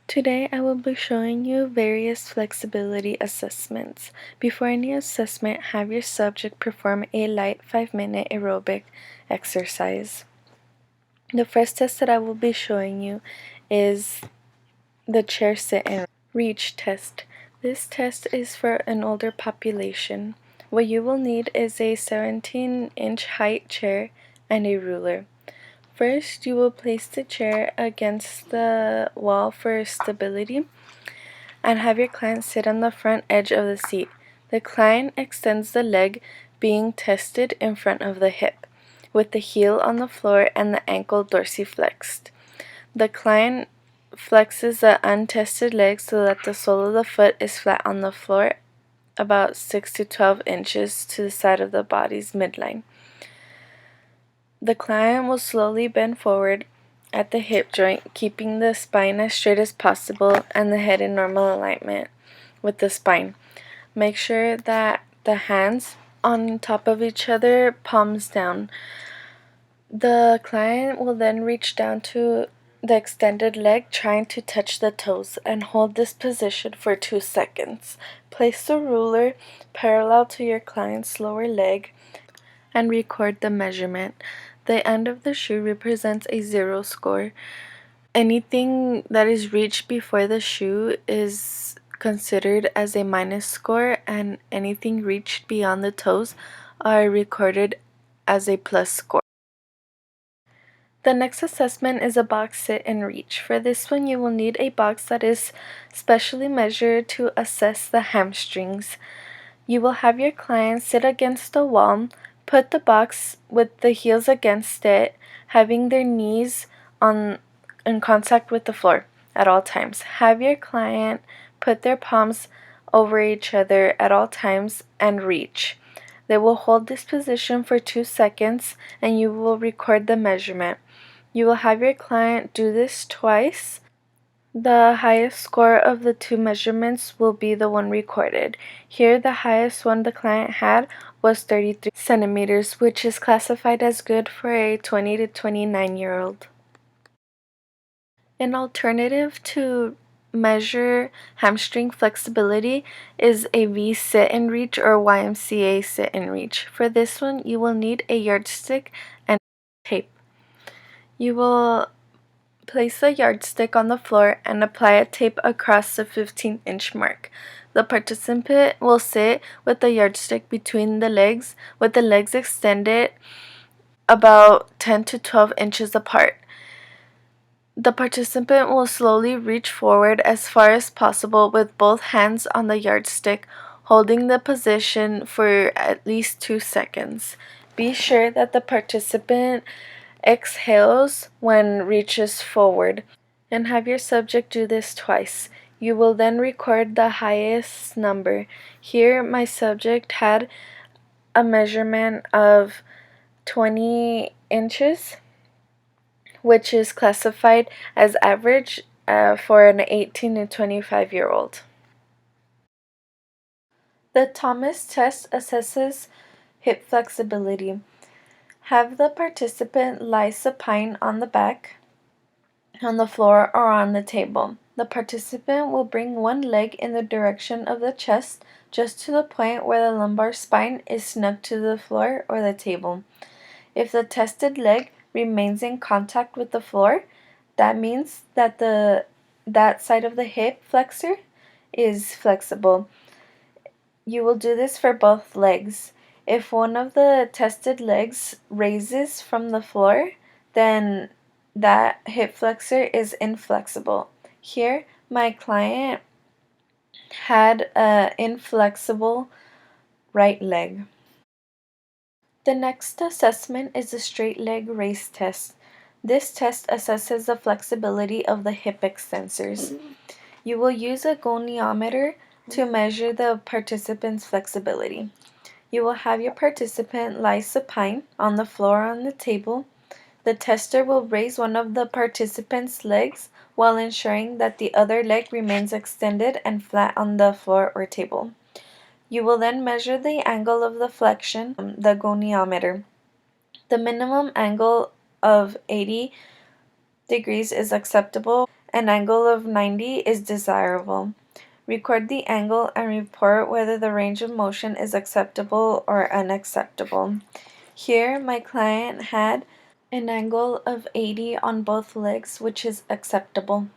Today I will be showing you various flexibility assessments. Before any assessment, have your subject perform a light 5-minute aerobic exercise. The first test that I will be showing you is the chair sit and reach test. This test is for an older population. What you will need is a 17-inch height chair and a ruler. First, you will place the chair against the wall for stability and have your client sit on the front edge of the seat. The client extends the leg being tested in front of the hip, with the heel on the floor and the ankle dorsiflexed. The client flexes the untested leg so that the sole of the foot is flat on the floor, about 6 to 12 inches to the side of the body's midline. The client will slowly bend forward at the hip joint, keeping the spine as straight as possible and the head in normal alignment with the spine. Make sure that the hands on top of each other, palms down. The client will then reach down to the extended leg, trying to touch the toes, and hold this position for 2 seconds. Place the ruler parallel to your client's lower leg and record the measurement. The end of the shoe represents a 0 score. Anything that is reached before the shoe is considered as a minus score, and anything reached beyond the toes are recorded as a plus score. The next assessment is a box sit and reach. For this one, you will need a box that is specially measured to assess the hamstrings. You will have your client sit against the wall, put the box with the heels against it, having their knees in contact with the floor at all times. Have your client put their palms over each other at all times and reach. They will hold this position for 2 seconds and you will record the measurement. You will have your client do this twice. The highest score of the 2 measurements will be the one recorded. Here, the highest one the client had was 33 centimeters, which is classified as good for a 20 to 29-year-old. An alternative to measure hamstring flexibility is a V sit and reach or YMCA sit and reach. For this one, you will need a yardstick and tape. You will place the yardstick on the floor and apply a tape across the 15-inch mark. The participant will sit with the yardstick between the legs, with the legs extended about 10 to 12 inches apart. The participant will slowly reach forward as far as possible with both hands on the yardstick, holding the position for at least 2 seconds. Be sure that the participant exhales when reaches forward, and have your subject do this twice. You will then record the highest number. Here, my subject had a measurement of 20 inches, which is classified as average for an 18 to 25-year-old. The Thomas test assesses hip flexibility. Have the participant lie supine on the back, on the floor, or on the table. The participant will bring one leg in the direction of the chest, just to the point where the lumbar spine is snug to the floor or the table. If the tested leg remains in contact with the floor, that means that that side of the hip flexor is flexible. You will do this for both legs. If one of the tested legs raises from the floor, then that hip flexor is inflexible. Here, my client had an inflexible right leg. The next assessment is the straight leg raise test. This test assesses the flexibility of the hip extensors. You will use a goniometer to measure the participant's flexibility. You will have your participant lie supine on the floor or on the table. The tester will raise one of the participant's legs while ensuring that the other leg remains extended and flat on the floor or table. You will then measure the angle of the flexion, the goniometer. The minimum angle of 80 degrees is acceptable, An angle of 90 is desirable. Record the angle and report whether the range of motion is acceptable or unacceptable. Here, my client had an angle of 80 on both legs, which is acceptable.